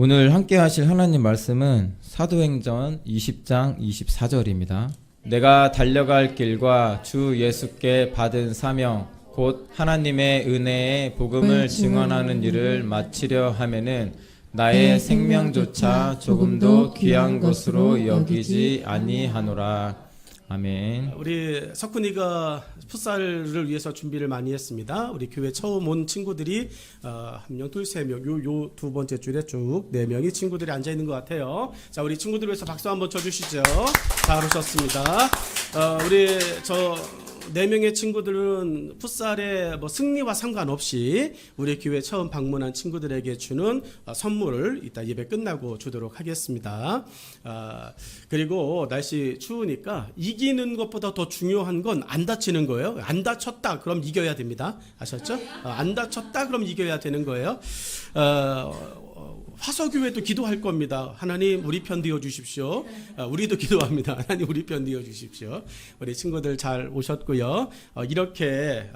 오늘 함께 하실 하나님 말씀은 사도행전 20장 24절입니다. 내가 달려갈 길과 주 예수께 받은 사명 곧 하나님의 은혜의 복음을 증언하는 일을 마치려 하면은 나의 생명조차 조금도 귀한 것으로 여기지 아니하노라. 아멘. 우리 석훈이가 풋살을 위해서 준비를 많이 했습니다. 우리 교회 처음 온 친구들이 한 명, 둘, 세 명, 요 두 번째 줄에 쭉 네 명이 친구들이 앉아 있는 것 같아요. 자, 우리 친구들 위해서 박수 한번 쳐주시죠. 잘 오셨습니다. 우리 네 명의 친구들은 풋살의 승리와 상관없이 우리 교회 처음 방문한 친구들에게 주는 선물을 이따 예배 끝나고 주도록 하겠습니다. 그리고 날씨 추우니까 이기는 것보다 더 중요한 건 안 다치는 거예요. 안 다쳤다 그럼 이겨야 됩니다. 아셨죠? 안 다쳤다 그럼 이겨야 되는 거예요. 화서교회도 기도할 겁니다. 하나님 우리 편 되어 주십시오. 우리도 기도합니다. 하나님 우리 편 되어 주십시오. 우리 친구들 잘 오셨고요. 이렇게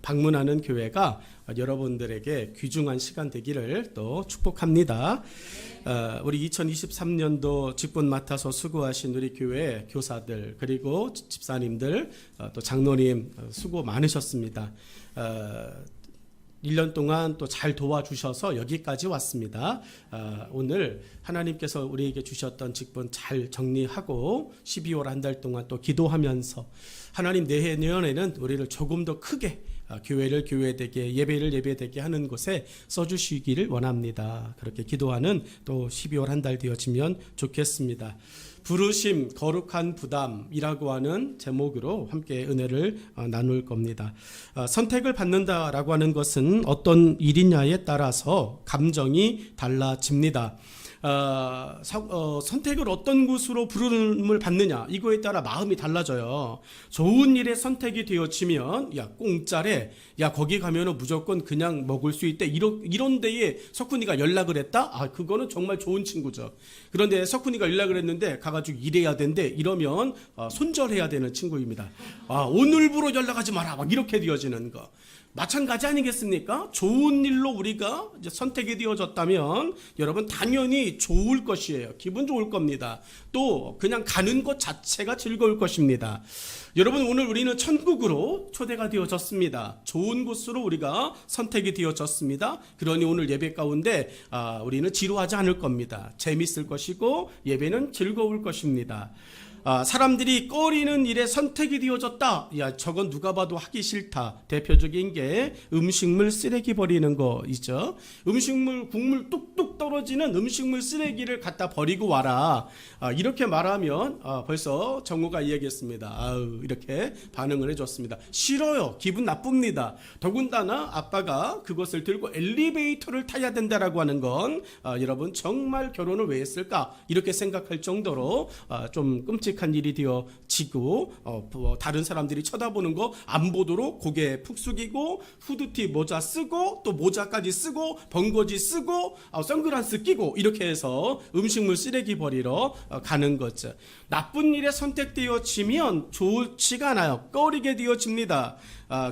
방문하는 교회가 여러분들에게 귀중한 시간 되기를 또 축복합니다. 우리 2023년도 직분 맡아서 수고하신 우리 교회 교사들 그리고 집사님들 또 장로님 수고 많으셨습니다. 1년 동안 또 잘 도와주셔서 여기까지 왔습니다. 오늘 하나님께서 우리에게 주셨던 직분 잘 정리하고 12월 한 달 동안 또 기도하면서 하나님 내년에는 우리를 조금 더 크게 교회를 교회되게 예배를 예배되게 하는 곳에 써주시기를 원합니다. 그렇게 기도하는 또 12월 한 달 되어지면 좋겠습니다. 부르심 거룩한 부담이라고 하는 제목으로 함께 은혜를 나눌 겁니다. 선택을 받는다라고 하는 것은 어떤 일이냐에 따라서 감정이 달라집니다. 선택을 어떤 곳으로 부름을 받느냐 이거에 따라 마음이 달라져요. 좋은 일에 선택이 되어지면 야 공짜래 야 거기 가면은 무조건 그냥 먹을 수 있대 이런 데에 석훈이가 연락을 했다? 그거는 정말 좋은 친구죠. 그런데 석훈이가 연락을 했는데 가가지고 일해야 된대 이러면 손절해야 되는 친구입니다. 오늘부로 연락하지 마라 막 이렇게 되어지는 거 마찬가지 아니겠습니까? 좋은 일로 우리가 이제 선택이 되어졌다면 여러분 당연히 좋을 것이에요. 기분 좋을 겁니다. 또 그냥 가는 것 자체가 즐거울 것입니다. 여러분 오늘 우리는 천국으로 초대가 되어졌습니다. 좋은 곳으로 우리가 선택이 되어졌습니다. 그러니 오늘 예배 가운데 우리는 지루하지 않을 겁니다. 재밌을 것이고 예배는 즐거울 것입니다. 사람들이 꺼리는 일에 선택이 되어졌다. 야, 저건 누가 봐도 하기 싫다. 대표적인 게 음식물 쓰레기 버리는 거 있죠. 음식물 국물 뚝뚝 떨어지는 음식물 쓰레기를 갖다 버리고 와라. 이렇게 말하면 벌써 정우가 이야기했습니다. 이렇게 반응을 해줬습니다. 싫어요. 기분 나쁩니다. 더군다나 아빠가 그것을 들고 엘리베이터를 타야 된다라고 하는 건 여러분 정말 결혼을 왜 했을까? 이렇게 생각할 정도로 좀 끔찍한 일이 되어지고 다른 사람들이 쳐다보는 거 안 보도록 고개 푹 숙이고 후드티 모자 쓰고 또 모자까지 쓰고 번거지 쓰고 선글라스 끼고 이렇게 해서 음식물 쓰레기 버리러 가는 거죠. 나쁜 일에 선택되어지면 좋지가 않아요. 꺼리게 되어집니다.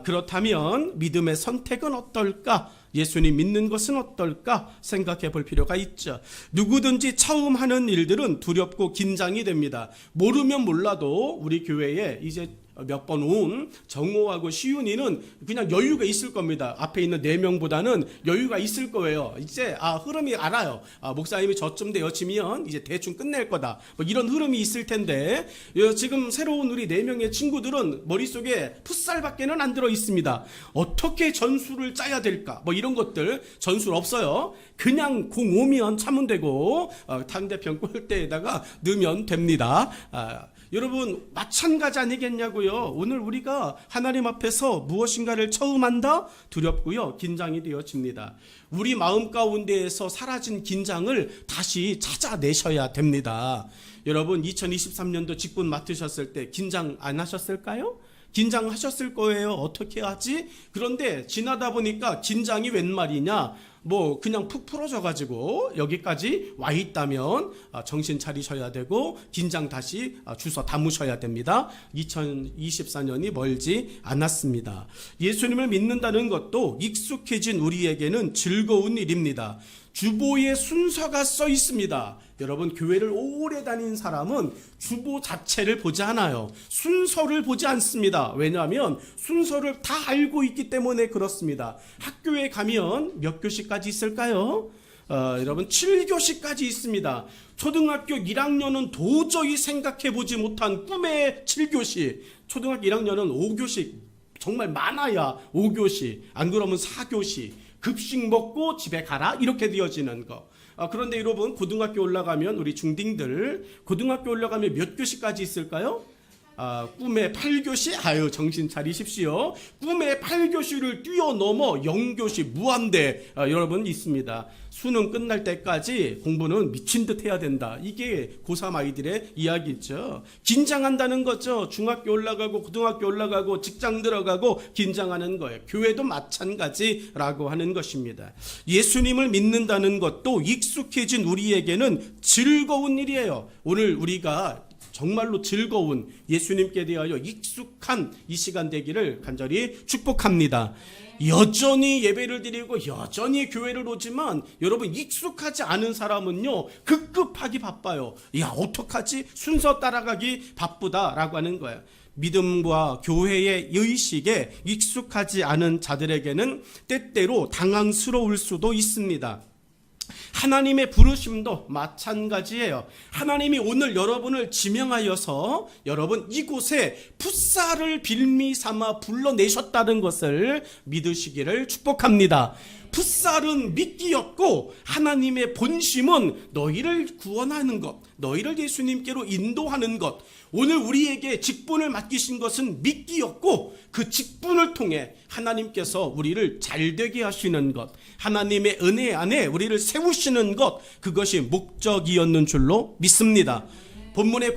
그렇다면 믿음의 선택은 어떨까? 예수님 믿는 것은 어떨까 생각해 볼 필요가 있죠. 누구든지 처음 하는 일들은 두렵고 긴장이 됩니다. 모르면 몰라도 우리 교회에 이제 몇 번 온 정호하고 시윤이는 그냥 여유가 있을 겁니다. 앞에 있는 4명보다는 여유가 있을 거예요. 이제 흐름이 알아요. 목사님이 저쯤 되어지면 이제 대충 끝낼 거다. 뭐 이런 흐름이 있을 텐데 지금 새로운 우리 4명의 친구들은 머릿속에 풋살밖에는 안 들어 있습니다. 어떻게 전술을 짜야 될까? 뭐 이런 것들 전술 없어요. 그냥 공 오면 차면 되고 상대편 골대에다가 넣으면 됩니다. 여러분 마찬가지 아니겠냐고요. 오늘 우리가 하나님 앞에서 무엇인가를 처음 한다? 두렵고요. 긴장이 되어집니다. 우리 마음 가운데에서 사라진 긴장을 다시 찾아내셔야 됩니다. 여러분 2023년도 직분 맡으셨을 때 긴장 안 하셨을까요? 긴장하셨을 거예요. 어떻게 하지? 그런데 지나다 보니까 긴장이 웬 말이냐? 뭐 그냥 푹 풀어져 가지고 여기까지 와 있다면 정신 차리셔야 되고 긴장 다시 주워 담으셔야 됩니다. 2024년이 멀지 않았습니다. 예수님을 믿는다는 것도 익숙해진 우리에게는 즐거운 일입니다. 주보에 순서가 써 있습니다. 여러분, 교회를 오래 다닌 사람은 주보 자체를 보지 않아요. 순서를 보지 않습니다. 왜냐하면 순서를 다 알고 있기 때문에 그렇습니다. 학교에 가면 몇 교시까지 있을까요? 여러분, 7교시까지 있습니다. 초등학교 1학년은 도저히 생각해 보지 못한 꿈의 7교시, 초등학교 1학년은 5교시, 정말 많아야 5교시, 안 그러면 4교시, 급식 먹고 집에 가라 이렇게 되어지는 거. 그런데 여러분, 고등학교 올라가면 우리 중딩들 고등학교 올라가면 몇 교시까지 있을까요? 꿈의 8교시? 아유, 정신 차리십시오. 꿈의 8교시를 뛰어넘어 0교시 무한대 여러분 있습니다. 수능 끝날 때까지 공부는 미친 듯 해야 된다. 이게 고3 아이들의 이야기죠. 긴장한다는 거죠. 중학교 올라가고 고등학교 올라가고 직장 들어가고 긴장하는 거예요. 교회도 마찬가지라고 하는 것입니다. 예수님을 믿는다는 것도 익숙해진 우리에게는 즐거운 일이에요. 오늘 우리가 정말로 즐거운 예수님께 대하여 익숙한 이 시간 되기를 간절히 축복합니다. 여전히 예배를 드리고 여전히 교회를 오지만 여러분, 익숙하지 않은 사람은요 급급하기 바빠요. 야, 어떡하지? 순서 따라가기 바쁘다라고 하는 거예요. 믿음과 교회의 의식에 익숙하지 않은 자들에게는 때때로 당황스러울 수도 있습니다. 하나님의 부르심도 마찬가지예요. 하나님이 오늘 여러분을 지명하여서 여러분 이곳에 풋살을 빌미 삼아 불러내셨다는 것을 믿으시기를 축복합니다. 풋살은 미끼였고 하나님의 본심은 너희를 구원하는 것, 너희를 예수님께로 인도하는 것. 오늘 우리에게 직분을 맡기신 것은 미끼였고 그 직분을 통해 하나님께서 우리를 잘되게 하시는 것, 하나님의 은혜 안에 우리를 세우시는 것, 그것이 목적이었는 줄로 믿습니다. 본문의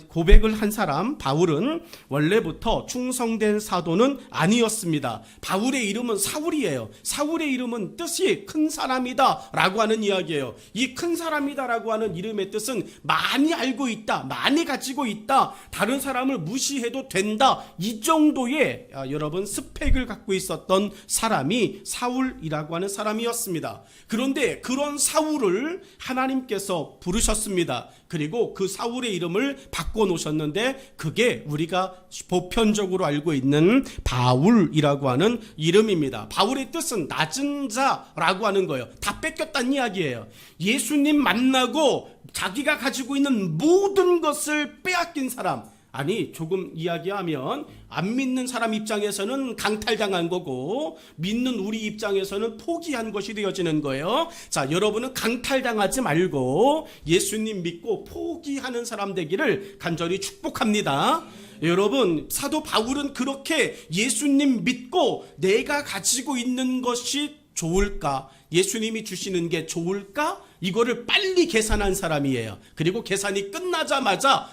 고백을 한 사람 바울은 원래부터 충성된 사도는 아니었습니다. 바울의 이름은 사울이에요. 사울의 이름은 뜻이 큰 사람이다 라고 하는 이야기예요. 이 큰 사람이다 라고 하는 이름의 뜻은 많이 알고 있다, 많이 가지고 있다, 다른 사람을 무시해도 된다, 이 정도의 여러분 스펙을 갖고 있었던 사람이 사울이라고 하는 사람이었습니다. 그런데 그런 사울을 하나님께서 부르셨습니다. 그리고 그 사울의 이름을 바꿔놓으셨는데 그게 우리가 보편적으로 알고 있는 바울이라고 하는 이름입니다. 바울의 뜻은 낮은 자라고 하는 거예요. 다 뺏겼다는 이야기예요. 예수님 만나고 자기가 가지고 있는 모든 것을 빼앗긴 사람, 아니 조금 이야기하면 안 믿는 사람 입장에서는 강탈당한 거고 믿는 우리 입장에서는 포기한 것이 되어지는 거예요. 자, 여러분은 강탈당하지 말고 예수님 믿고 포기하는 사람 되기를 간절히 축복합니다. 여러분, 사도 바울은 그렇게 예수님 믿고 내가 가지고 있는 것이 좋을까? 예수님이 주시는 게 좋을까? 이거를 빨리 계산한 사람이에요. 그리고 계산이 끝나자마자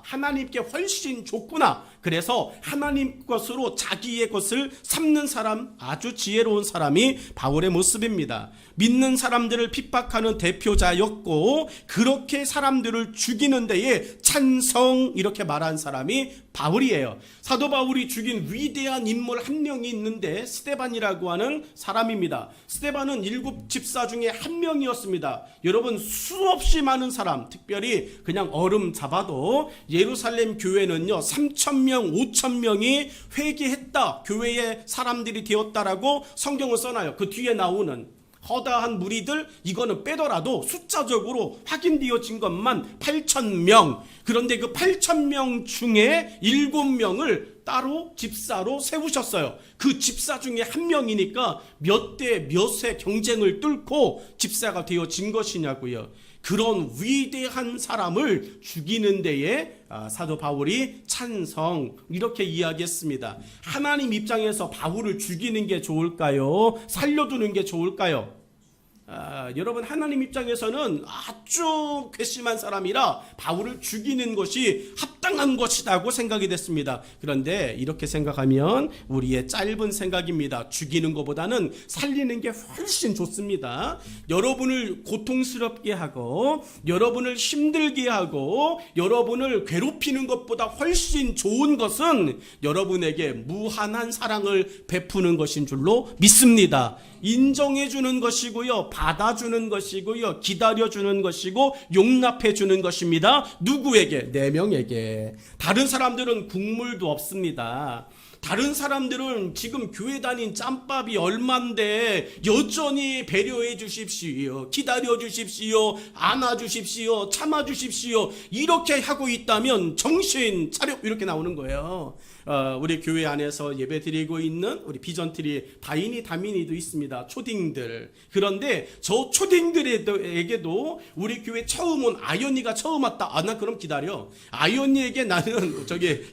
하나님께 훨씬 좋구나. 그래서 하나님 것으로 자기의 것을 삼는 사람, 아주 지혜로운 사람이 바울의 모습입니다. 믿는 사람들을 핍박하는 대표자였고 그렇게 사람들을 죽이는 데에 찬성 이렇게 말한 사람이 바울이에요. 사도 바울이 죽인 위대한 인물 한 명이 있는데 스데반이라고 하는 사람입니다. 스데반은 7 집사 중에 한 명이었습니다. 여러분, 수없이 많은 사람, 특별히 그냥 얼음 잡아도 예루살렘 교회는요 3,000명, 5,000명이 회개했다, 교회의 사람들이 되었다라고 성경을 써놔요. 그 뒤에 나오는 허다한 무리들, 이거는 빼더라도 숫자적으로 확인되어진 것만 8,000명. 그런데 그 8,000명 중에 7명을 따로 집사로 세우셨어요. 그 집사 중에 한 명이니까 몇 대 몇의 경쟁을 뚫고 집사가 되어진 것이냐고요. 그런 위대한 사람을 죽이는 데에 사도 바울이 찬성 이렇게 이야기했습니다. 하나님 입장에서 바울을 죽이는 게 좋을까요? 살려두는 게 좋을까요? 여러분, 하나님 입장에서는 아주 괘씸한 사람이라 바울을 죽이는 것이 마땅한 것이라고 생각이 됐습니다. 그런데 이렇게 생각하면 우리의 짧은 생각입니다. 죽이는 것보다는 살리는 게 훨씬 좋습니다. 여러분을 고통스럽게 하고 여러분을 힘들게 하고 여러분을 괴롭히는 것보다 훨씬 좋은 것은 여러분에게 무한한 사랑을 베푸는 것인 줄로 믿습니다. 인정해 주는 것이고요, 받아주는 것이고요, 기다려주는 것이고 용납해 주는 것입니다. 누구에게? 4명에게. 다른 사람들은 국물도 없습니다. 다른 사람들은 지금 교회 다닌 짬밥이 얼만데 여전히 배려해 주십시오, 기다려 주십시오, 안아 주십시오, 참아 주십시오 이렇게 하고 있다면 정신 차려 이렇게 나오는 거예요. 우리 교회 안에서 예배 드리고 있는 우리 비전트리 다인이 다민이도 있습니다. 초딩들. 그런데 저 초딩들에게도 우리 교회 처음 온 아연이가 처음 왔다. 나 그럼 기다려. 아연이에게 나는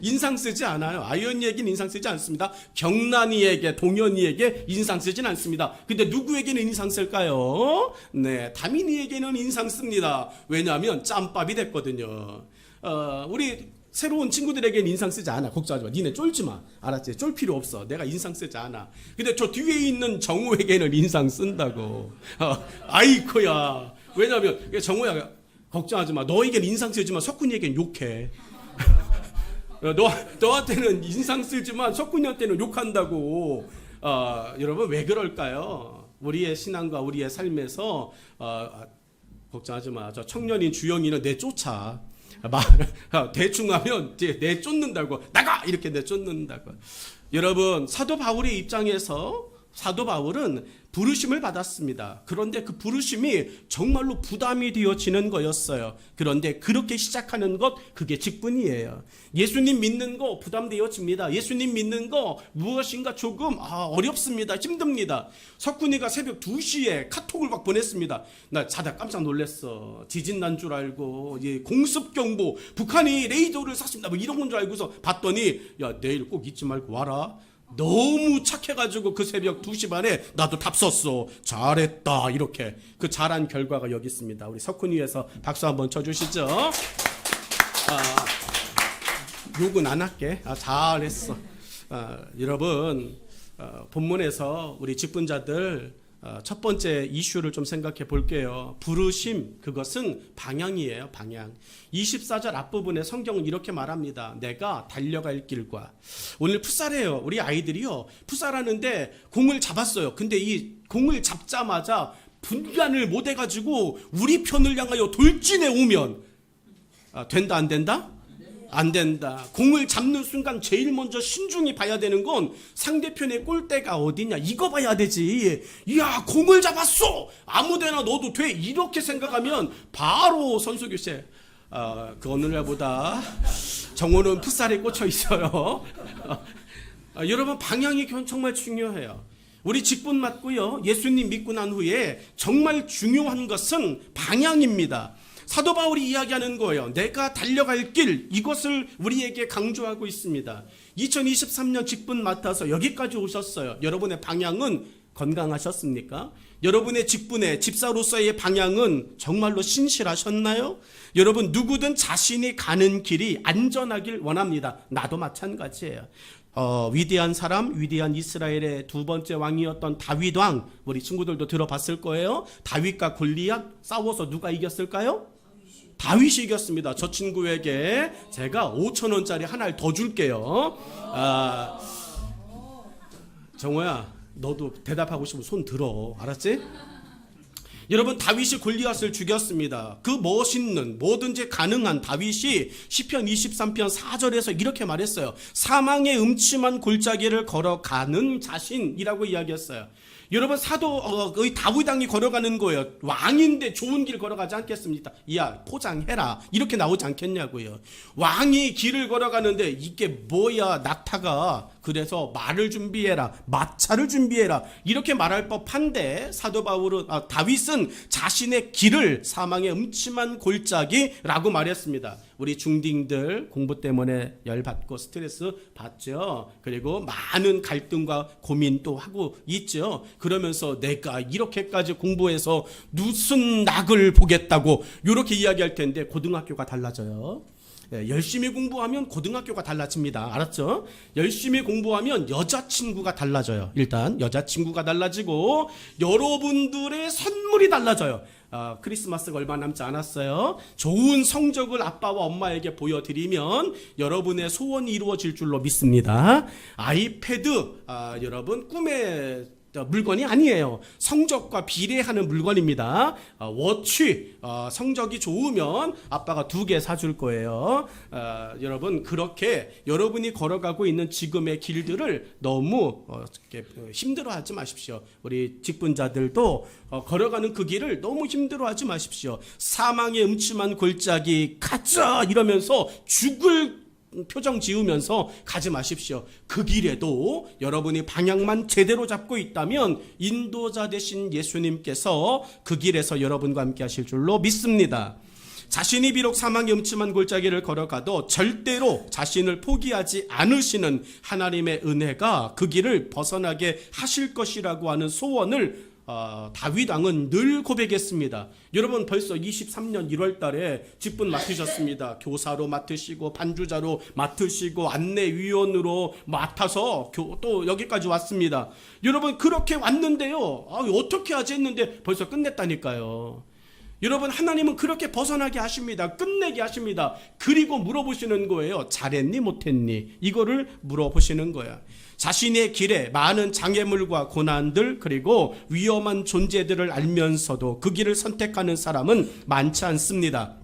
인상 쓰지 않아요. 아연이에게는 인상 쓰지 않습니다. 경란이에게, 동현이에게 인상 쓰진 않습니다. 근데 누구에게는 인상 쓸까요? 네, 다민이에게는 인상 씁니다. 왜냐하면 짬밥이 됐거든요. 우리 새로운 친구들에게는 인상 쓰지 않아. 걱정하지 마. 니네 쫄지 마. 알았지? 쫄 필요 없어. 내가 인상 쓰지 않아. 근데 저 뒤에 있는 정우에게는 인상 쓴다고. 아이코야. 왜냐하면 정우야 걱정하지 마. 너에게는 인상 쓰지만 석훈이에게는 욕해. 너한테는 인상 쓰지만 석훈이한테는 욕한다고. 여러분 왜 그럴까요? 우리의 신앙과 우리의 삶에서 걱정하지 마. 저 청년인 주영이는 내쫓아. 대충 하면 내쫓는다고. 나가! 이렇게 내쫓는다고. 여러분 사도 바울의 입장에서 사도 바울은 부르심을 받았습니다. 그런데 그 부르심이 정말로 부담이 되어지는 거였어요. 그런데 그렇게 시작하는 것, 그게 직분이에요. 예수님 믿는 거 부담되어집니다. 예수님 믿는 거 무엇인가 조금 어렵습니다. 힘듭니다. 석훈이가 새벽 2시에 카톡을 막 보냈습니다. 나 자다 깜짝 놀랐어. 지진 난 줄 알고 공습 경보, 북한이 레이더를 쐈습니다. 뭐 이런 건 줄 알고서 봤더니 야 내일 꼭 잊지 말고 와라. 너무 착해가지고 그 새벽 2시 반에 나도 답 썼어. 잘했다. 이렇게 그 잘한 결과가 여기 있습니다. 우리 석훈이에서 박수 한번 쳐주시죠. 욕은 안 할게. 잘했어. 여러분 본문에서 우리 직분자들 첫 번째 이슈를 좀 생각해 볼게요. 부르심, 그것은 방향이에요. 방향. 24절 앞부분에 성경은 이렇게 말합니다. 내가 달려갈 길과. 오늘 풋살해요. 우리 아이들이요, 풋살하는데 공을 잡았어요. 근데 이 공을 잡자마자 분간을 못 해가지고 우리 편을 향하여 돌진해 오면 된다 안 된다? 안 된다. 공을 잡는 순간 제일 먼저 신중히 봐야 되는 건 상대편의 골대가 어디냐, 이거 봐야 되지. 이야, 공을 잡았어, 아무데나 넣어도 돼, 이렇게 생각하면 바로 선수 교체. 그 어느 날보다 정호는 풋살에 꽂혀 있어요. 여러분 방향이 정말 중요해요. 우리 직분 맡고요, 예수님 믿고 난 후에 정말 중요한 것은 방향입니다. 사도 바울이 이야기하는 거예요. 내가 달려갈 길, 이것을 우리에게 강조하고 있습니다. 2023년 직분 맡아서 여기까지 오셨어요. 여러분의 방향은 건강하셨습니까? 여러분의 직분의 집사로서의 방향은 정말로 신실하셨나요? 여러분 누구든 자신이 가는 길이 안전하길 원합니다. 나도 마찬가지예요. 위대한 사람, 위대한 이스라엘의 두 번째 왕이었던 다윗 왕, 우리 친구들도 들어봤을 거예요. 다윗과 골리앗 싸워서 누가 이겼을까요? 다윗이 이겼습니다. 저 친구에게 제가 5,000원짜리 하나를 더 줄게요. 정호야, 너도 대답하고 싶으면 손 들어. 알았지? 여러분 다윗이 골리앗을 죽였습니다. 그 멋있는, 뭐든지 가능한 다윗이 시편 23편 4절에서 이렇게 말했어요. 사망의 음침한 골짜기를 걸어가는 자신이라고 이야기했어요. 여러분 다윗 왕이 걸어가는 거예요. 왕인데 좋은 길 걸어가지 않겠습니까? 야, 포장해라, 이렇게 나오지 않겠냐고요. 왕이 길을 걸어가는데 이게 뭐야, 낙타가. 그래서 말을 준비해라, 마차를 준비해라, 이렇게 말할 법한데 다윗은 자신의 길을 사망의 음침한 골짜기라고 말했습니다. 우리 중딩들 공부 때문에 열받고 스트레스 받죠. 그리고 많은 갈등과 고민도 하고 있죠. 그러면서 내가 이렇게까지 공부해서 무슨 낙을 보겠다고 이렇게 이야기할 텐데 고등학교가 달라져요. 열심히 공부하면 고등학교가 달라집니다. 알았죠? 열심히 공부하면 여자친구가 달라져요. 일단 여자친구가 달라지고 여러분들의 선물이 달라져요. 크리스마스가 얼마 남지 않았어요. 좋은 성적을 아빠와 엄마에게 보여드리면 여러분의 소원이 이루어질 줄로 믿습니다. 아이패드, 여러분 꿈의 물건이 아니에요. 성적과 비례하는 물건입니다. 워치, 성적이 좋으면 아빠가 2개 사줄 거예요. 여러분 그렇게 여러분이 걸어가고 있는 지금의 길들을 너무 힘들어하지 마십시오. 우리 직분자들도 걸어가는 그 길을 너무 힘들어하지 마십시오. 사망의 음침한 골짜기 가자 이러면서 죽을 표정 지으면서 가지 마십시오. 그 길에도 여러분이 방향만 제대로 잡고 있다면 인도자 되신 예수님께서 그 길에서 여러분과 함께 하실 줄로 믿습니다. 자신이 비록 사망의 음침한 골짜기를 걸어가도 절대로 자신을 포기하지 않으시는 하나님의 은혜가 그 길을 벗어나게 하실 것이라고 하는 소원을 다윗 왕은 늘 고백했습니다. 여러분 벌써 23년 1월 달에 직분 맡으셨습니다. 교사로 맡으시고 반주자로 맡으시고 안내위원으로 맡아서 또 여기까지 왔습니다. 여러분 그렇게 왔는데요. 어떻게 하지 했는데 벌써 끝냈다니까요. 여러분 하나님은 그렇게 벗어나게 하십니다. 끝내게 하십니다. 그리고 물어보시는 거예요. 잘했니 못했니? 이거를 물어보시는 거야. 자신의 길에 많은 장애물과 고난들 그리고 위험한 존재들을 알면서도 그 길을 선택하는 사람은 많지 않습니다.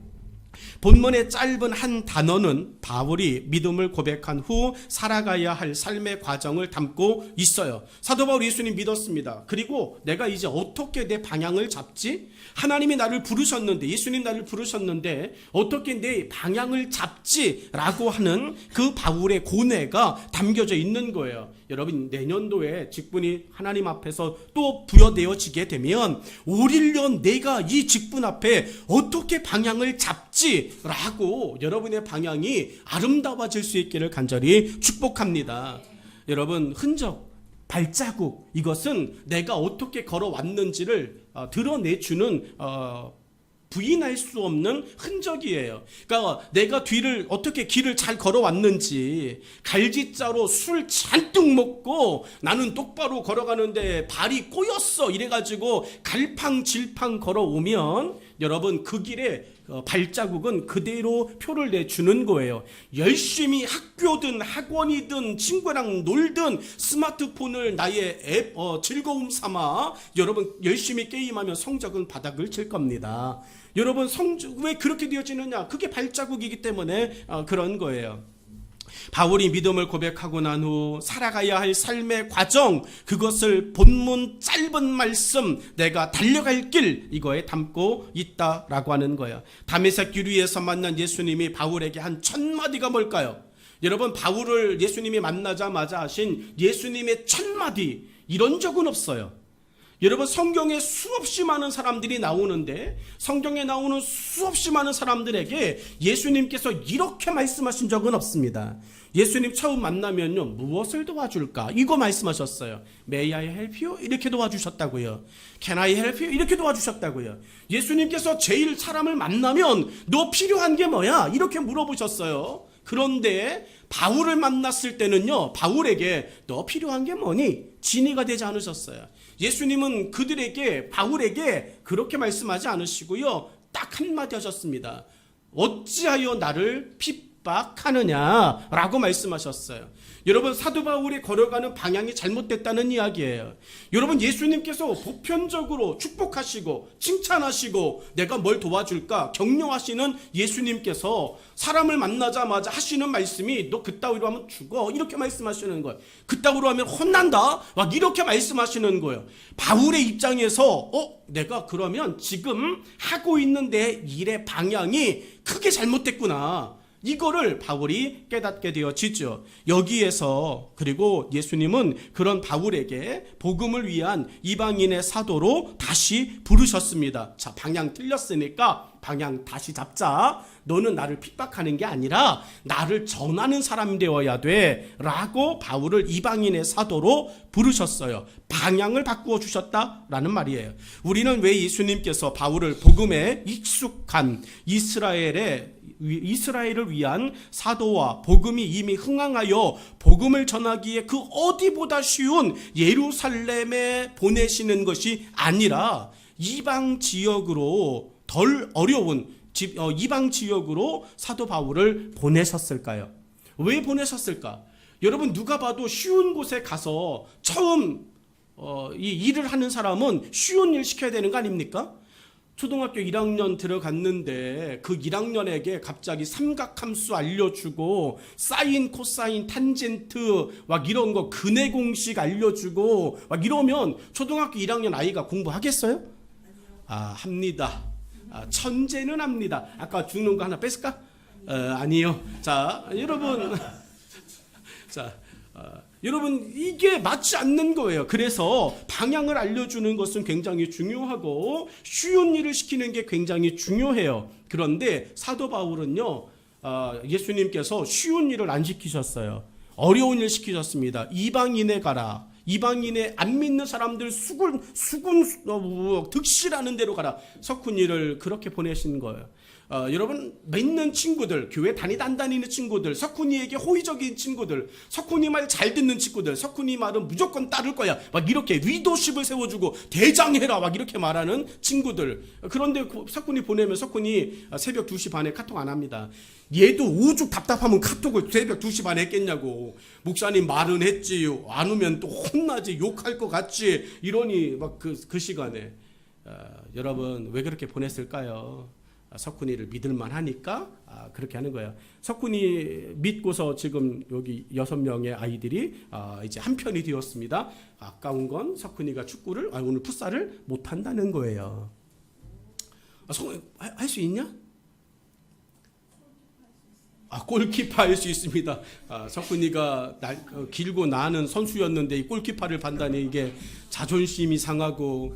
본문의 짧은 한 단어는 바울이 믿음을 고백한 후 살아가야 할 삶의 과정을 담고 있어요. 사도 바울 예수님 믿었습니다. 그리고 내가 이제 어떻게 내 방향을 잡지? 하나님이 나를 부르셨는데, 예수님 나를 부르셨는데 어떻게 내 방향을 잡지라고 하는 그 바울의 고뇌가 담겨져 있는 거예요. 여러분 내년도에 직분이 하나님 앞에서 또 부여되어지게 되면 올 1년 내가 이 직분 앞에 어떻게 방향을 잡지라고 여러분의 방향이 아름다워질 수 있기를 간절히 축복합니다. 여러분 흔적, 발자국, 이것은 내가 어떻게 걸어왔는지를 드러내주는 부인할 수 없는 흔적이에요. 그러니까 내가 어떻게 길을 잘 걸어왔는지, 갈지자로 술 잔뜩 먹고 나는 똑바로 걸어가는데 발이 꼬였어 이래가지고 갈팡질팡 걸어오면 여러분 그 길에 발자국은 그대로 표를 내주는 거예요. 열심히 학교든 학원이든 친구랑 놀든 스마트폰을 나의 즐거움 삼아 여러분 열심히 게임하면 성적은 바닥을 칠 겁니다. 여러분 왜 그렇게 되어지느냐? 그게 발자국이기 때문에 그런 거예요. 바울이 믿음을 고백하고 난 후 살아가야 할 삶의 과정, 그것을 본문 짧은 말씀 내가 달려갈 길 이거에 담고 있다라고 하는 거예요. 다메섹 유리에서 만난 예수님이 바울에게 한 첫 마디가 뭘까요? 여러분 바울을 예수님이 만나자마자 하신 예수님의 첫 마디, 이런 적은 없어요. 여러분 성경에 수없이 많은 사람들이 나오는데 성경에 나오는 수없이 많은 사람들에게 예수님께서 이렇게 말씀하신 적은 없습니다. 예수님 처음 만나면요, 무엇을 도와줄까? 이거 말씀하셨어요. May I help you? 이렇게 도와주셨다고요. Can I help you? 이렇게 도와주셨다고요. 예수님께서 제일 사람을 만나면 너 필요한 게 뭐야? 이렇게 물어보셨어요. 그런데 바울을 만났을 때는요, 바울에게 너 필요한 게 뭐니? 진의가 되지 않으셨어요. 예수님은 바울에게 그렇게 말씀하지 않으시고요, 딱 한마디 하셨습니다. 어찌하여 나를 핍박하느냐라고 말씀하셨어요. 여러분 사도 바울이 걸어가는 방향이 잘못됐다는 이야기예요. 여러분 예수님께서 보편적으로 축복하시고 칭찬하시고 내가 뭘 도와줄까 격려하시는 예수님께서 사람을 만나자마자 하시는 말씀이 너 그따위로 하면 죽어 이렇게 말씀하시는 거예요. 그따위로 하면 혼난다 막 이렇게 말씀하시는 거예요. 바울의 입장에서 내가 그러면 지금 하고 있는 내 일의 방향이 크게 잘못됐구나, 이거를 바울이 깨닫게 되어지죠. 여기에서 그리고 예수님은 그런 바울에게 복음을 위한 이방인의 사도로 다시 부르셨습니다. 자, 방향 틀렸으니까 방향 다시 잡자. 너는 나를 핍박하는 게 아니라 나를 전하는 사람이 되어야 돼 라고 바울을 이방인의 사도로 부르셨어요. 방향을 바꾸어 주셨다라는 말이에요. 우리는 왜 예수님께서 바울을 복음에 익숙한 이스라엘을 위한 사도와 복음이 이미 흥황하여 복음을 전하기에 그 어디보다 쉬운 예루살렘에 보내시는 것이 아니라 이방 지역으로 덜 어려운 이방 지역으로 사도 바울을 보내셨을까요? 왜 보내셨을까? 여러분 누가 봐도 쉬운 곳에 가서 처음 이 일을 하는 사람은 쉬운 일 시켜야 되는 거 아닙니까? 초등학교 1학년 들어갔는데 그 1학년에게 갑자기 삼각함수 알려주고 사인, 코사인, 탄젠트 막 이런 거 근해 공식 알려주고 막 이러면 초등학교 1학년 아이가 공부하겠어요? 합니다. 천재는 합니다. 아까 죽는 거 하나 뺐을까? 아니요. 자, 여러분. 여러분 이게 맞지 않는 거예요. 그래서 방향을 알려주는 것은 굉장히 중요하고 쉬운 일을 시키는 게 굉장히 중요해요. 그런데 사도 바울은요, 예수님께서 쉬운 일을 안 시키셨어요. 어려운 일 시키셨습니다. 이방인에 가라. 이방인의 안 믿는 사람들 득실하는 데로 가라. 석훈이를 그렇게 보내신 거예요. 여러분 믿는 친구들, 교회 안 다니는 친구들, 석훈이에게 호의적인 친구들, 석훈이 말 잘 듣는 친구들, 석훈이 말은 무조건 따를 거야 막 이렇게 리더십을 세워주고 대장해라 막 이렇게 말하는 친구들. 그런데 석훈이 보내면 석훈이 새벽 2시 반에 카톡 안 합니다. 얘도 오죽 답답하면 카톡을 새벽 2시 반에 했겠냐고. 목사님 말은 했지, 안 오면 또 혼나지, 욕할 것 같지 이러니 막 그 시간에 여러분 왜 그렇게 보냈을까요? 석훈이를 믿을만 하니까 그렇게 하는 거예요. 석훈이 믿고서 지금 여기 6명의 아이들이 이제 한 편이 되었습니다. 아까운 건 석훈이가 축구를 오늘 풋살을 못 한다는 거예요. 할 수 있냐? 골키퍼 할 수 있습니다. 석훈이가 길고 나는 선수였는데 이 골키퍼를 판다니 이게 자존심이 상하고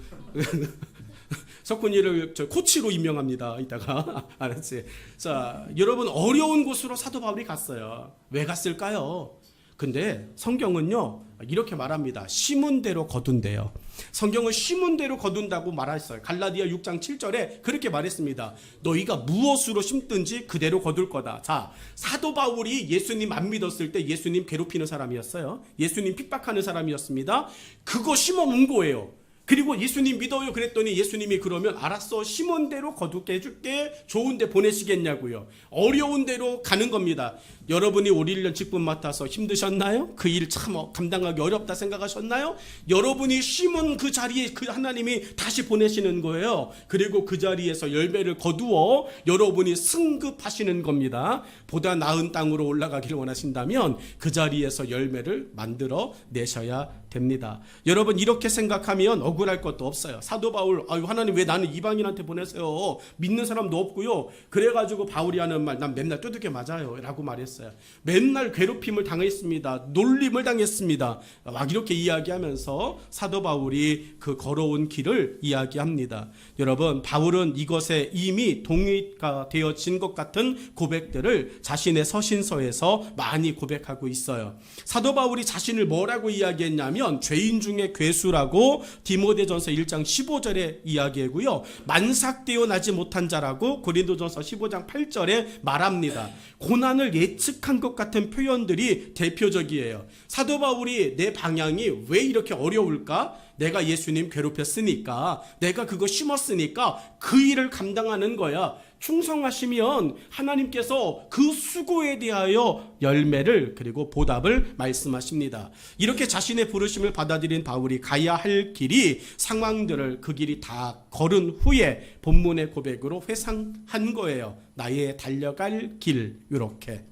석훈이를 코치로 임명합니다. 이따가 알았지? 자, 여러분 어려운 곳으로 사도 바울이 갔어요. 왜 갔을까요? 근데 성경은요 이렇게 말합니다. 심은 대로 거둔대요. 성경은 심은 대로 거둔다고 말했어요. 갈라디아 6장 7절에 그렇게 말했습니다. 너희가 무엇으로 심든지 그대로 거둘 거다. 자, 사도 바울이 예수님 안 믿었을 때 예수님 괴롭히는 사람이었어요. 예수님 핍박하는 사람이었습니다. 그거 심어온 거예요. 그리고 예수님 믿어요 그랬더니 예수님이 그러면 알았어, 심은 대로 거두게 해줄게, 좋은 데 보내시겠냐고요. 어려운 데로 가는 겁니다. 여러분이 올 1년 직분 맡아서 힘드셨나요? 그 일 참 감당하기 어렵다 생각하셨나요? 여러분이 심은 그 자리에 그 하나님이 다시 보내시는 거예요. 그리고 그 자리에서 열매를 거두어 여러분이 승급하시는 겁니다. 보다 나은 땅으로 올라가기를 원하신다면 그 자리에서 열매를 만들어 내셔야 됩니다. 여러분 이렇게 생각하면 억울할 것도 없어요. 사도 바울, 하나님 왜 나는 이방인한테 보내세요? 믿는 사람도 없고요. 그래가지고 바울이 하는 말, 난 맨날 두들겨 맞아요 라고 말했어요. 맨날 괴롭힘을 당했습니다. 놀림을 당했습니다. 막 이렇게 이야기하면서 사도 바울이 그 걸어온 길을 이야기합니다. 여러분 바울은 이것에 이미 동의가 되어진 것 같은 고백들을 자신의 서신서에서 많이 고백하고 있어요. 사도 바울이 자신을 뭐라고 이야기했냐면 죄인 중에 괴수라고 디모데전서 1장 15절에 이야기하고요. 만삭되어 나지 못한 자라고 고린도전서 15장 8절에 말합니다. 고난을 예측한 것 같은 표현들이 대표적이에요. 사도 바울이 내 방향이 왜 이렇게 어려울까? 내가 예수님 괴롭혔으니까, 내가 그거 심었으니까 그 일을 감당하는 거야. 충성하시면 하나님께서 그 수고에 대하여 열매를 그리고 보답을 말씀하십니다. 이렇게 자신의 부르심을 받아들인 바울이 가야 할 길이, 상황들을 그 길이 다 걸은 후에 본문의 고백으로 회상한 거예요. 나의 달려갈 길. 이렇게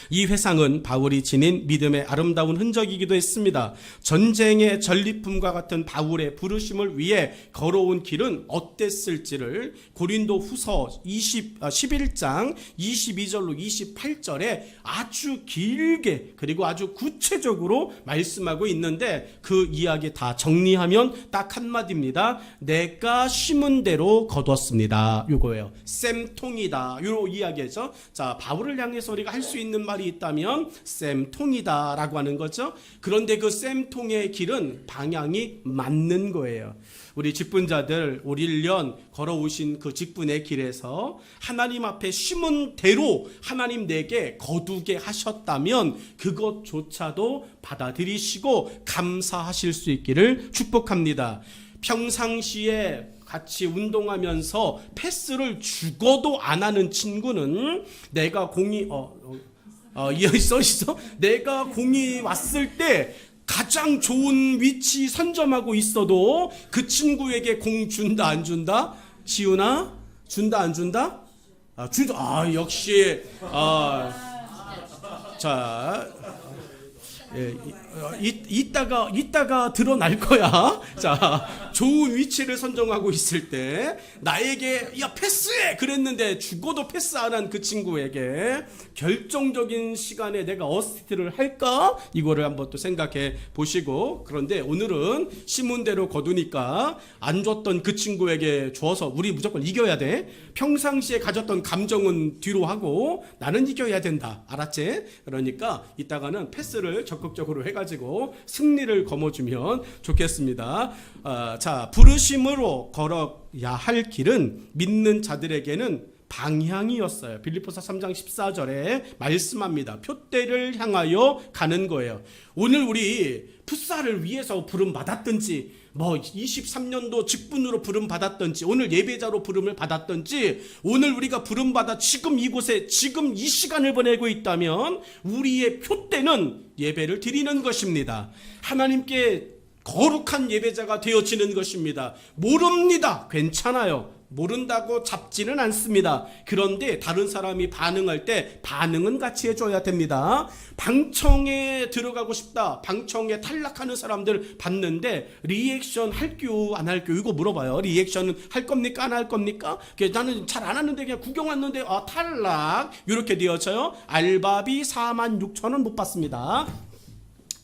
이 회상은 바울이 지닌 믿음의 아름다운 흔적이기도 했습니다. 전쟁의 전리품과 같은 바울의 부르심을 위해 걸어온 길은 어땠을지를 고린도 후서 11장 22절로 28절에 아주 길게 그리고 아주 구체적으로 말씀하고 있는데, 그 이야기 다 정리하면 딱 한마디입니다. 내가 심은 대로 거뒀습니다. 요거예요. 쌤통이다. 요 이야기죠. 자, 바울을 향해서 우리가 할 수 있는 말이 있다면 쌤통이다 라고 하는 거죠. 그런데 그 쌤통의 길은 방향이 맞는 거예요. 우리 직분자들 올 1년 걸어오신 그 직분의 길에서 하나님 앞에 심은 대로 하나님 내게 거두게 하셨다면 그것조차도 받아들이시고 감사하실 수 있기를 축복합니다. 평상시에 같이 운동하면서 패스를 죽어도 안 하는 친구는 내가 공이 여기 써있어? 내가 공이 왔을 때 가장 좋은 위치 선점하고 있어도 그 친구에게 공 준다 안 준다? 시훈아? 준다 안 준다? 준다. 역시 자, 이따가 드러날 거야. 자, 좋은 위치를 선정하고 있을 때 나에게 야 패스해 그랬는데 죽어도 패스 안 한 그 친구에게 결정적인 시간에 내가 어시스트를 할까? 이거를 한번 또 생각해 보시고, 그런데 오늘은 신문대로 거두니까 안 줬던 그 친구에게 줘서 우리 무조건 이겨야 돼. 평상시에 가졌던 감정은 뒤로 하고 나는 이겨야 된다. 알았지? 그러니까 이따가는 패스를 적극적으로 해가지고 승리를 거머쥐면 좋겠습니다. 자, 부르심으로 걸어야 할 길은 믿는 자들에게는 방향이었어요. 빌립보서 3장 14절에 말씀합니다. 표대를 향하여 가는 거예요. 오늘 우리 풋살을 위해서 부름 받았든지 23년도 직분으로 부름 받았든지 오늘 예배자로 부름을 받았든지 오늘 우리가 부름 받아 지금 이곳에 지금 이 시간을 보내고 있다면 우리의 표대는 예배를 드리는 것입니다. 하나님께 거룩한 예배자가 되어지는 것입니다. 모릅니다. 괜찮아요. 모른다고 잡지는 않습니다. 그런데 다른 사람이 반응할 때 반응은 같이 해줘야 됩니다. 방청에 들어가고 싶다, 방청에 탈락하는 사람들 봤는데 리액션 할게요 안 할게요 이거 물어봐요. 리액션은 할 겁니까 안 할 겁니까? 나는 잘 안 하는데 그냥 구경 왔는데 탈락 이렇게 되어져요. 알바비 46,000원 못 받습니다.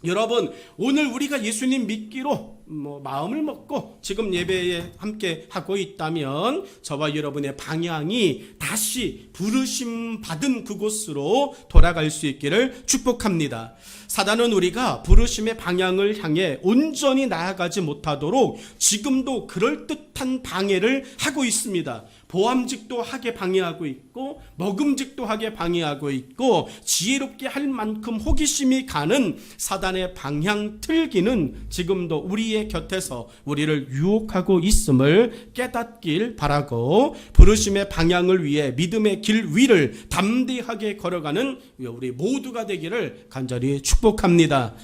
여러분, 오늘 우리가 예수님 믿기로 마음을 먹고 지금 예배에 함께 하고 있다면 저와 여러분의 방향이 다시 부르심 받은 그곳으로 돌아갈 수 있기를 축복합니다. 사단은 우리가 부르심의 방향을 향해 온전히 나아가지 못하도록 지금도 그럴듯한 방해를 하고 있습니다. 보암직도 하게 방해하고 있고 먹음직도 하게 방해하고 있고 지혜롭게 할 만큼 호기심이 가는 사단의 방향 틀기는 지금도 우리의 곁에서 우리를 유혹하고 있음을 깨닫길 바라고 부르심의 방향을 위해 믿음의 길 위를 담대하게 걸어가는 우리 모두가 되기를 간절히 축복합니다.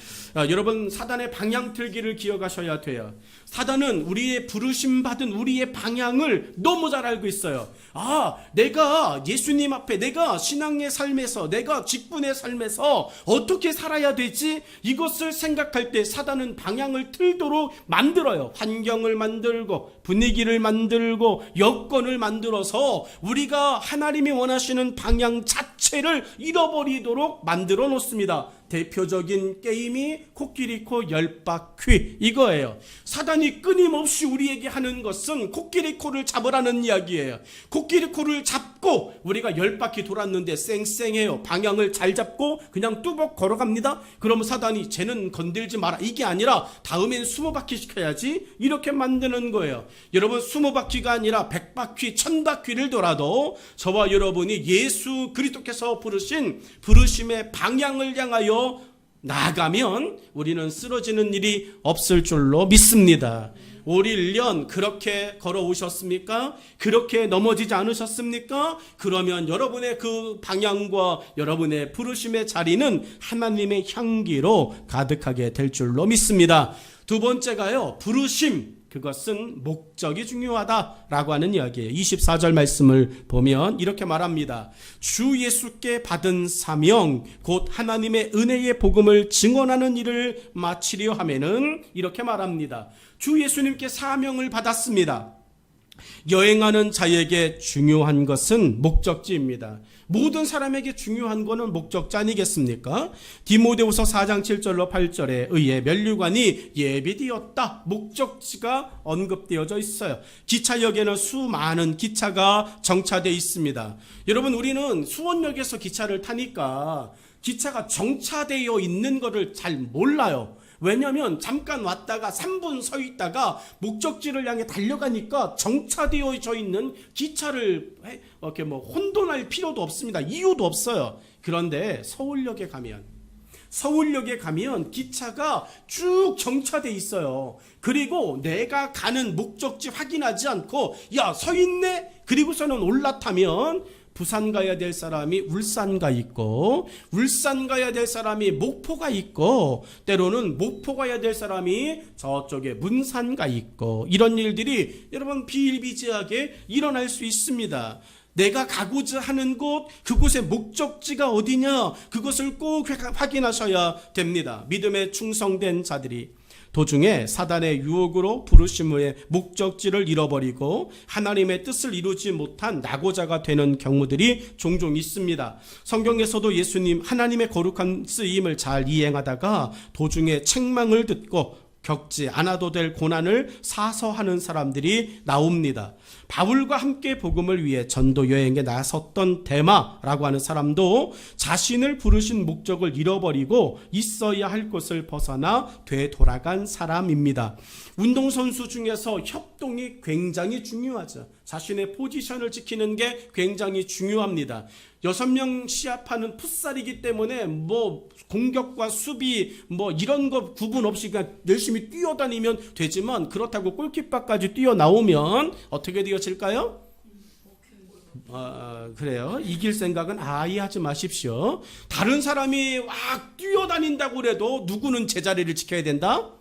여러분, 사단의 방향 틀기를 기억하셔야 돼요. 사단은 우리의 부르심 받은 우리의 방향을 너무 잘 알고 있어요. 내가 예수님 앞에 내가 신앙의 삶에서 내가 직분의 삶에서 어떻게 살아야 되지? 이것을 생각할 때 사단은 방향을 틀도록 만들어요. 환경을 만들고 분위기를 만들고 여건을 만들어서 우리가 하나님이 원하시는 방향 자체를 잃어버리도록 만들어 놓습니다. 대표적인 게임이 코끼리코 10바퀴 이거예요. 사단이 끊임없이 우리에게 하는 것은 코끼리코를 잡으라는 이야기예요. 코끼리코를 잡고 우리가 10바퀴 돌았는데 쌩쌩해요. 방향을 잘 잡고 그냥 뚜벅 걸어갑니다. 그러면 사단이 쟤는 건들지 마라 이게 아니라 다음엔 20바퀴 시켜야지 이렇게 만드는 거예요. 여러분, 20바퀴가 아니라 100바퀴 1000바퀴를 돌아도 저와 여러분이 예수 그리스도께서 부르신 부르심의 방향을 향하여 나아가면 우리는 쓰러지는 일이 없을 줄로 믿습니다. 올 1년 그렇게 걸어오셨습니까? 그렇게 넘어지지 않으셨습니까? 그러면 여러분의 그 방향과 여러분의 부르심의 자리는 하나님의 향기로 가득하게 될 줄로 믿습니다. 두 번째가요, 부르심 그것은 목적이 중요하다라고 하는 이야기예요. 24절 말씀을 보면 이렇게 말합니다. 주 예수께 받은 사명 곧 하나님의 은혜의 복음을 증언하는 일을 마치려 하면은 이렇게 말합니다. 주 예수님께 사명을 받았습니다. 여행하는 자에게 중요한 것은 목적지입니다. 모든 사람에게 중요한 것은 목적지 아니겠습니까? 디모데후서 4장 7절로 8절에 의해 면류관이 예비되었다. 목적지가 언급되어져 있어요. 기차역에는 수많은 기차가 정차되어 있습니다. 여러분, 우리는 수원역에서 기차를 타니까 기차가 정차되어 있는 것을 잘 몰라요. 왜냐하면 잠깐 왔다가 3분 서 있다가 목적지를 향해 달려가니까 정차되어져 있는 기차를 이렇게 혼돈할 필요도 없습니다. 이유도 없어요. 그런데 서울역에 가면 기차가 쭉 정차돼 있어요. 그리고 내가 가는 목적지 확인하지 않고 야, 서 있네? 그리고서는 올라타면 부산 가야 될 사람이 울산 가 있고, 울산 가야 될 사람이 목포가 있고, 때로는 목포 가야 될 사람이 저쪽에 문산 가 있고, 이런 일들이 여러분 비일비재하게 일어날 수 있습니다. 내가 가고자 하는 곳, 그곳의 목적지가 어디냐, 그것을 꼭 확인하셔야 됩니다. 믿음에 충성된 자들이 도중에 사단의 유혹으로 부르심의 목적지를 잃어버리고 하나님의 뜻을 이루지 못한 낙오자가 되는 경우들이 종종 있습니다. 성경에서도 예수님 하나님의 거룩한 쓰임을 잘 이행하다가 도중에 책망을 듣고 겪지 않아도 될 고난을 사서하는 사람들이 나옵니다. 바울과 함께 복음을 위해 전도 여행에 나섰던 데마라고 하는 사람도 자신을 부르신 목적을 잃어버리고 있어야 할 곳을 벗어나 되돌아간 사람입니다. 운동선수 중에서 협동이 굉장히 중요하죠. 자신의 포지션을 지키는 게 굉장히 중요합니다. 6명 시합하는 풋살이기 때문에 공격과 수비 이런 거 구분 없이 그냥 열심히 뛰어다니면 되지만, 그렇다고 골키퍼까지 뛰어나오면 어떻게 되어질까요? 그래요. 이길 생각은 아예 하지 마십시오. 다른 사람이 막 뛰어다닌다고 그래도 누구는 제자리를 지켜야 된다?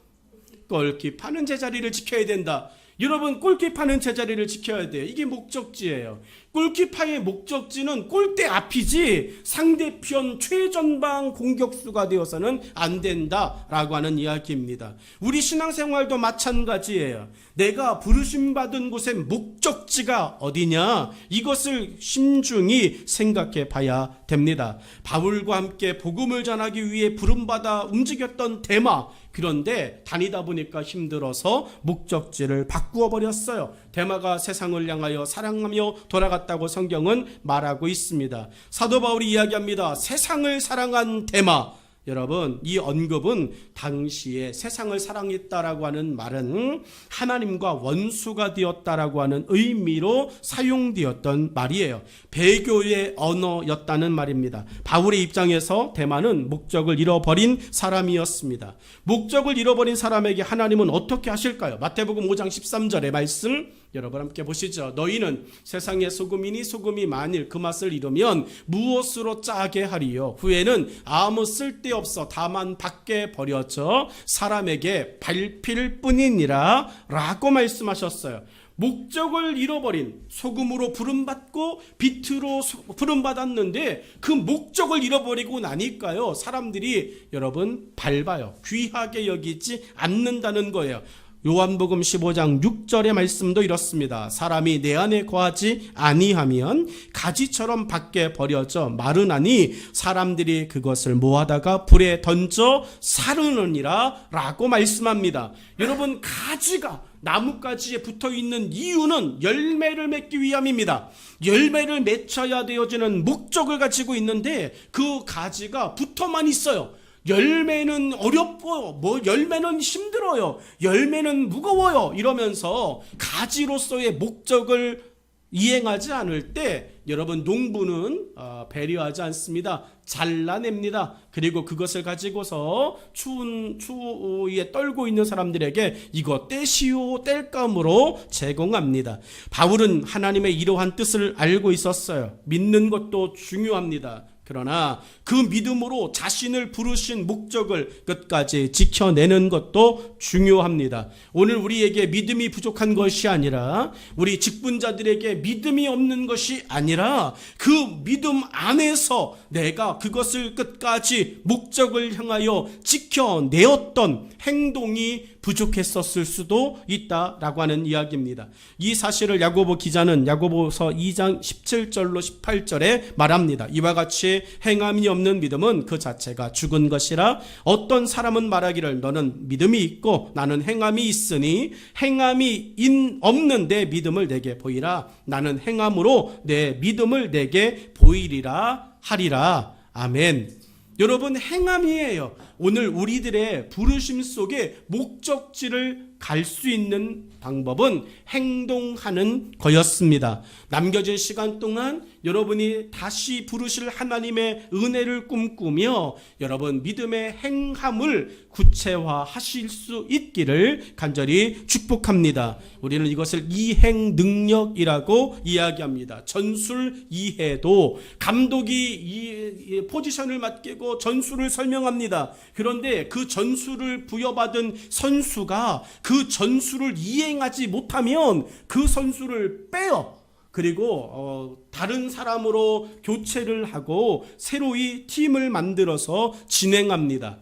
골키퍼는 제자리를 지켜야 된다. 여러분, 골키퍼는 제자리를 지켜야 돼요. 이게 목적지예요. 골키퍼의 목적지는 골대 앞이지 상대편 최전방 공격수가 되어서는 안 된다라고 하는 이야기입니다. 우리 신앙생활도 마찬가지예요. 내가 부르심받은 곳의 목적지가 어디냐, 이것을 신중히 생각해 봐야 됩니다. 바울과 함께 복음을 전하기 위해 부름받아 움직였던 데마, 그런데 다니다 보니까 힘들어서 목적지를 바꾸어 버렸어요. 데마가 세상을 향하여 사랑하며 돌아갔다고 성경은 말하고 있습니다. 사도 바울이 이야기합니다. 세상을 사랑한 데마. 여러분, 이 언급은 당시에 세상을 사랑했다라고 하는 말은 하나님과 원수가 되었다라고 하는 의미로 사용되었던 말이에요. 배교의 언어였다는 말입니다. 바울의 입장에서 데마는 목적을 잃어버린 사람이었습니다. 목적을 잃어버린 사람에게 하나님은 어떻게 하실까요? 마태복음 5장 13절의 말씀 여러분 함께 보시죠. 너희는 세상의 소금이니 소금이 만일 그 맛을 잃으면 무엇으로 짜게 하리요? 후에는 아무 쓸데없어 다만 밖에 버려져 사람에게 밟힐 뿐이니라 라고 말씀하셨어요. 목적을 잃어버린, 소금으로 부름받고 빛으로 부름받았는데 그 목적을 잃어버리고 나니까요, 사람들이 여러분 밟아요. 귀하게 여기지 않는다는 거예요. 요한복음 15장 6절의 말씀도 이렇습니다. 사람이 내 안에 거하지 아니하면 가지처럼 밖에 버려져 마르나니 사람들이 그것을 모아다가 불에 던져 사르느니라 라고 말씀합니다. 여러분, 가지가 나뭇가지에 붙어있는 이유는 열매를 맺기 위함입니다. 열매를 맺혀야 되어지는 목적을 가지고 있는데 그 가지가 붙어만 있어요. 열매는 어렵고 열매는 힘들어요. 열매는 무거워요. 이러면서 가지로서의 목적을 이행하지 않을 때 여러분, 농부는 배려하지 않습니다. 잘라냅니다. 그리고 그것을 가지고서 추위에 떨고 있는 사람들에게 이거 떼시오 뗄감으로 제공합니다. 바울은 하나님의 이러한 뜻을 알고 있었어요. 믿는 것도 중요합니다. 그러나 그 믿음으로 자신을 부르신 목적을 끝까지 지켜내는 것도 중요합니다. 오늘 우리에게 믿음이 부족한 것이 아니라, 우리 직분자들에게 믿음이 없는 것이 아니라, 그 믿음 안에서 내가 그것을 끝까지 목적을 향하여 지켜내었던 행동이 부족했었을 수도 있다라고 하는 이야기입니다. 이 사실을 야고보 기자는 야고보서 2장 17절로 18절에 말합니다. 이와 같이 행함이 없는 믿음은 그 자체가 죽은 것이라. 어떤 사람은 말하기를 너는 믿음이 있고 나는 행함이 있으니 행함이 없는 내 믿음을 내게 보이라. 나는 행함으로 내 믿음을 내게 보이리라 하리라. 아멘. 여러분, 행함이에요. 오늘 우리들의 부르심 속에 목적지를 갈 수 있는 방법은 행동하는 거였습니다. 남겨진 시간 동안 여러분이 다시 부르실 하나님의 은혜를 꿈꾸며 여러분 믿음의 행함을 구체화하실 수 있기를 간절히 축복합니다. 우리는 이것을 이행 능력이라고 이야기합니다. 전술 이해도 감독이 이 포지션을 맡기고 전술을 설명합니다. 그런데 그 전술을 부여받은 선수가 그 전술을 이행하지 못하면 그 선수를 빼요. 그리고 다른 사람으로 교체를 하고 새로이 팀을 만들어서 진행합니다.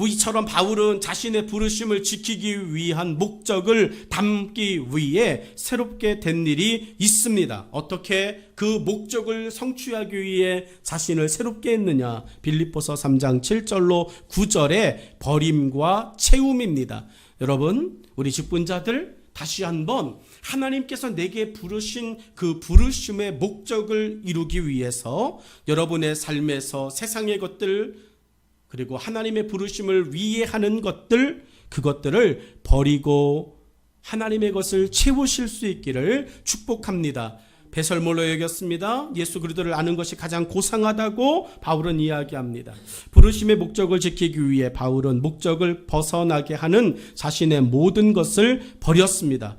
이처럼 바울은 자신의 부르심을 지키기 위한 목적을 담기 위해 새롭게 된 일이 있습니다. 어떻게 그 목적을 성취하기 위해 자신을 새롭게 했느냐? 빌립보서 3장 7절로 9절에 버림과 채움입니다. 여러분, 우리 직분자들 다시 한번 하나님께서 내게 부르신 그 부르심의 목적을 이루기 위해서 여러분의 삶에서 세상의 것들 그리고 하나님의 부르심을 위해 하는 것들, 그것들을 버리고 하나님의 것을 채우실 수 있기를 축복합니다. 배설물로 여겼습니다. 예수 그리스도를 아는 것이 가장 고상하다고 바울은 이야기합니다. 부르심의 목적을 지키기 위해 바울은 목적을 벗어나게 하는 자신의 모든 것을 버렸습니다.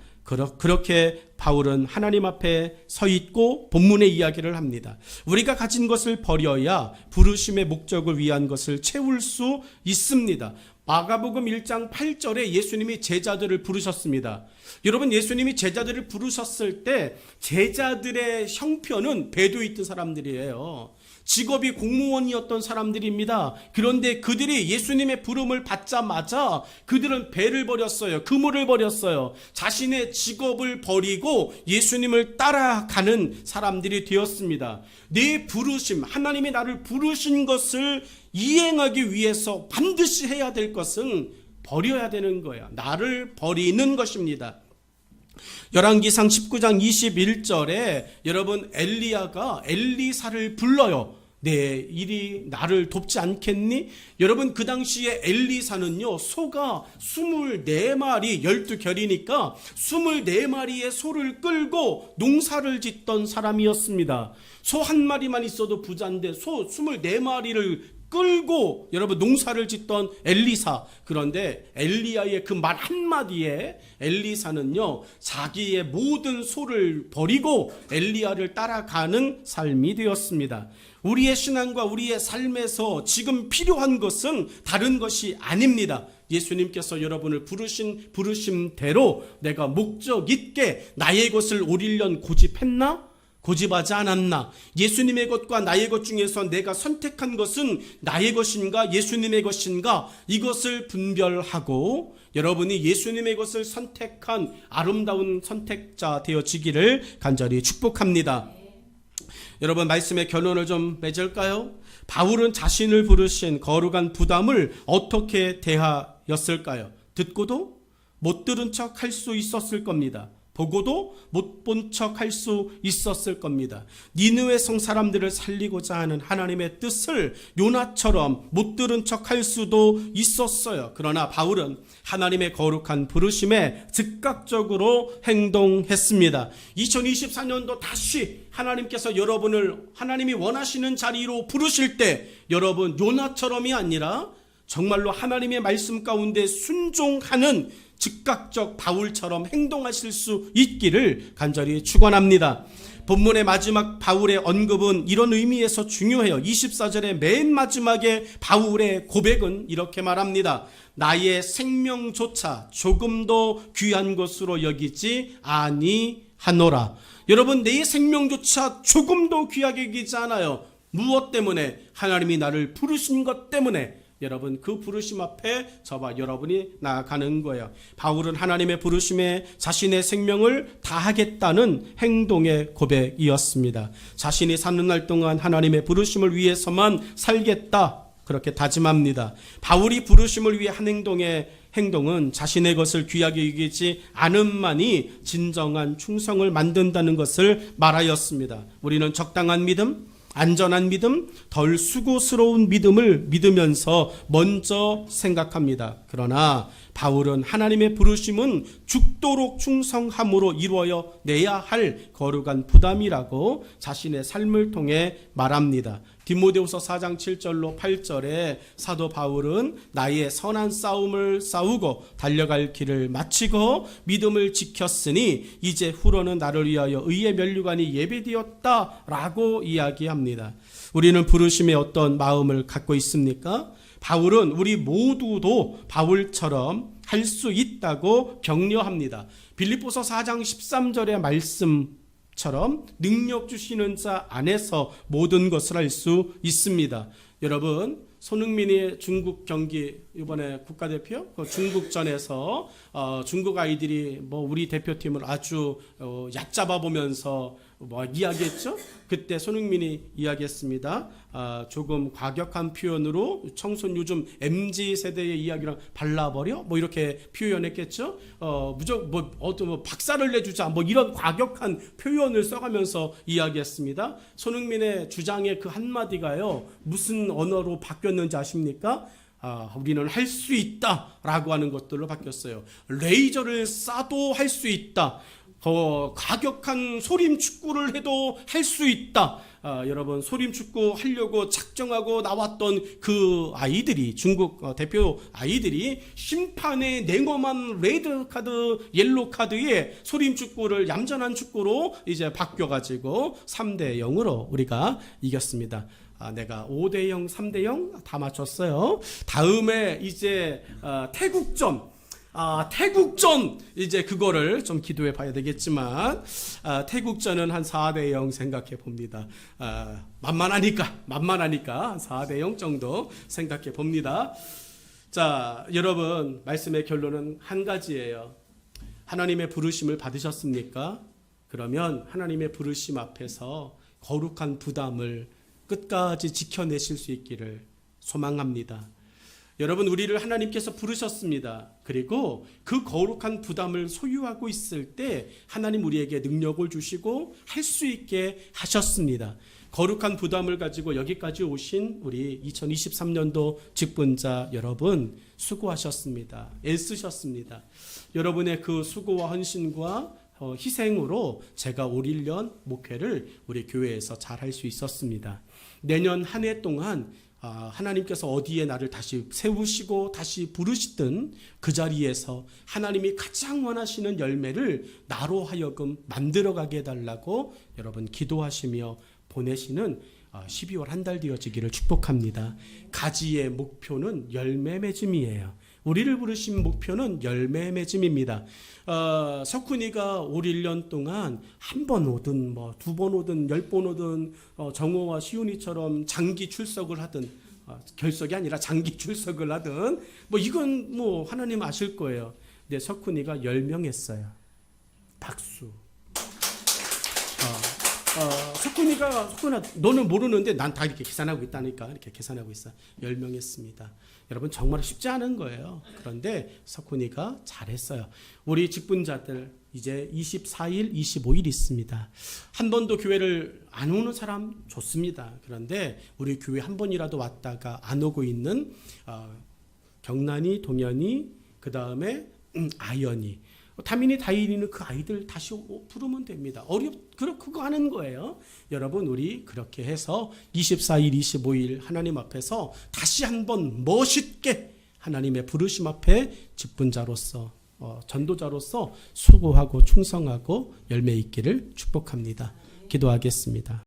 그렇게 바울은 하나님 앞에 서 있고 본문의 이야기를 합니다. 우리가 가진 것을 버려야 부르심의 목적을 위한 것을 채울 수 있습니다. 마가복음 1장 8절에 예수님이 제자들을 부르셨습니다. 여러분, 예수님이 제자들을 부르셨을 때 제자들의 형편은 배도에 있던 사람들이에요. 직업이 공무원이었던 사람들입니다. 그런데 그들이 예수님의 부름을 받자마자 그들은 배를 버렸어요. 그물을 버렸어요. 자신의 직업을 버리고 예수님을 따라가는 사람들이 되었습니다. 내 부르심, 하나님이 나를 부르신 것을 이행하기 위해서 반드시 해야 될 것은 버려야 되는 거야. 나를 버리는 것입니다. 열왕기상 19장 21절에 여러분 엘리야가 엘리사를 불러요. 내 일이 나를 돕지 않겠니? 여러분, 그 당시에 엘리사는요, 소가 24마리, 12결이니까 24마리의 소를 끌고 농사를 짓던 사람이었습니다. 소 한 마리만 있어도 부자인데 소 24마리를 끌고 여러분 농사를 짓던 엘리사. 그런데 엘리야의 그 말 한마디에 엘리사는요, 자기의 모든 소를 버리고 엘리야를 따라가는 삶이 되었습니다. 우리의 신앙과 우리의 삶에서 지금 필요한 것은 다른 것이 아닙니다. 예수님께서 여러분을 부르신 부르심대로 내가 목적 있게 나의 것을 오리련 고집했나? 고집하지 않았나? 예수님의 것과 나의 것 중에서 내가 선택한 것은 나의 것인가 예수님의 것인가? 이것을 분별하고 여러분이 예수님의 것을 선택한 아름다운 선택자 되어지기를 간절히 축복합니다. 여러분, 말씀의 결론을 좀 맺을까요? 바울은 자신을 부르신 거룩한 부담을 어떻게 대하였을까요? 듣고도 못 들은 척 할 수 있었을 겁니다. 보고도 못 본 척 할 수 있었을 겁니다. 니느웨 성 사람들을 살리고자 하는 하나님의 뜻을 요나처럼 못 들은 척 할 수도 있었어요. 그러나 바울은 하나님의 거룩한 부르심에 즉각적으로 행동했습니다. 2024년도 다시 하나님께서 여러분을 하나님이 원하시는 자리로 부르실 때 여러분 요나처럼이 아니라 정말로 하나님의 말씀 가운데 순종하는 즉각적 바울처럼 행동하실 수 있기를 간절히 축원합니다. 본문의 마지막 바울의 언급은 이런 의미에서 중요해요. 24절의 맨 마지막에 바울의 고백은 이렇게 말합니다. 나의 생명조차 조금도 귀한 것으로 여기지 아니하노라. 여러분, 내 생명조차 조금도 귀하게 여기지 않아요. 무엇 때문에? 하나님이 나를 부르신 것 때문에. 여러분, 그 부르심 앞에 저와 여러분이 나아가는 거예요. 바울은 하나님의 부르심에 자신의 생명을 다하겠다는 행동의 고백이었습니다. 자신이 사는 날 동안 하나님의 부르심을 위해서만 살겠다, 그렇게 다짐합니다. 바울이 부르심을 위해 한 행동은 자신의 것을 귀하게 여기지 않음만이 진정한 충성을 만든다는 것을 말하였습니다. 우리는 적당한 믿음, 안전한 믿음, 덜 수고스러운 믿음을 믿으면서 먼저 생각합니다. 그러나 바울은 하나님의 부르심은 죽도록 충성함으로 이루어야 내야 할 거룩한 부담이라고 자신의 삶을 통해 말합니다. 디모데후서 4장 7절로 8절에 사도 바울은 나의 선한 싸움을 싸우고 달려갈 길을 마치고 믿음을 지켰으니 이제 후로는 나를 위하여 의의 면류관이 예비되었다라고 이야기합니다. 우리는 부르심에 어떤 마음을 갖고 있습니까? 바울은 우리 모두도 바울처럼 할 수 있다고 격려합니다. 빌립보서 4장 13절의 말씀처럼 능력 주시는 자 안에서 모든 것을 할 수 있습니다. 여러분, 손흥민이 중국 경기 이번에 국가대표 중국전에서 중국 아이들이 우리 대표팀을 아주 얕잡아 보면서 이야기했죠. 그때 손흥민이 이야기했습니다. 조금 과격한 표현으로 청소년 요즘 MZ 세대의 이야기랑 발라버려 이렇게 표현했겠죠. 무조건 박살을 내주자 이런 과격한 표현을 써가면서 이야기했습니다. 손흥민의 주장의 그 한마디가요, 무슨 언어로 바뀌었는지 아십니까? 우리는 할 수 있다라고 하는 것들로 바뀌었어요. 레이저를 쏴도 할 수 있다. 가격한 소림 축구를 해도 할 수 있다. 여러분, 소림 축구 하려고 작정하고 나왔던 그 아이들이, 중국 대표 아이들이 심판의 냉엄한 레드 카드, 옐로 카드에 소림 축구를 얌전한 축구로 이제 바뀌어가지고 3대 0으로 우리가 이겼습니다. 내가 5대 0, 3대 0 다 맞췄어요. 다음에 이제 태국전 이제 그거를 좀 기도해 봐야 되겠지만 태국전은 한 4대 0 생각해 봅니다. 만만하니까 한 4대 0 정도 생각해 봅니다. 자, 여러분, 말씀의 결론은 한 가지예요. 하나님의 부르심을 받으셨습니까? 그러면 하나님의 부르심 앞에서 거룩한 부담을 끝까지 지켜내실 수 있기를 소망합니다. 여러분, 우리를 하나님께서 부르셨습니다. 그리고 그 거룩한 부담을 소유하고 있을 때 하나님 우리에게 능력을 주시고 할 수 있게 하셨습니다. 거룩한 부담을 가지고 여기까지 오신 우리 2023년도 직분자 여러분, 수고하셨습니다. 애쓰셨습니다. 여러분의 그 수고와 헌신과 희생으로 제가 올 1년 목회를 우리 교회에서 잘 할 수 있었습니다. 내년 한 해 동안 하나님께서 어디에 나를 다시 세우시고 다시 부르시든 그 자리에서 하나님이 가장 원하시는 열매를 나로 하여금 만들어가게 해달라고 여러분 기도하시며 보내시는 12월 한 달 되어지기를 축복합니다. 가지의 목표는 열매 맺음이에요. 우리를 부르신 목표는 열매 맺음입니다. 석훈이가 올 1년 동안 한 번 오든 두 번 오든 10번 오든 정호와 시훈이처럼 장기 출석을 하든 결석이 아니라 장기 출석을 하든 이건 하나님 아실 거예요. 근데 석훈이가 10명 했어요. 박수. 석훈아, 너는 모르는데 난 다 이렇게 계산하고 있다니까. 이렇게 계산하고 있어. 10명 했습니다. 여러분, 정말 쉽지 않은 거예요. 그런데 석훈이가 잘했어요. 우리 직분자들 이제 24일, 25일 있습니다. 한 번도 교회를 안 오는 사람 좋습니다. 그런데 우리 교회 한 번이라도 왔다가 안 오고 있는 경란이, 동현이, 그 다음에 아연이, 다민이, 다일이는 그 아이들 다시 부르면 됩니다. 그거 하는 거예요. 여러분, 우리 그렇게 해서 24일, 25일 하나님 앞에서 다시 한번 멋있게 하나님의 부르심 앞에 직분자로서 전도자로서 수고하고 충성하고 열매 있기를 축복합니다. 기도하겠습니다.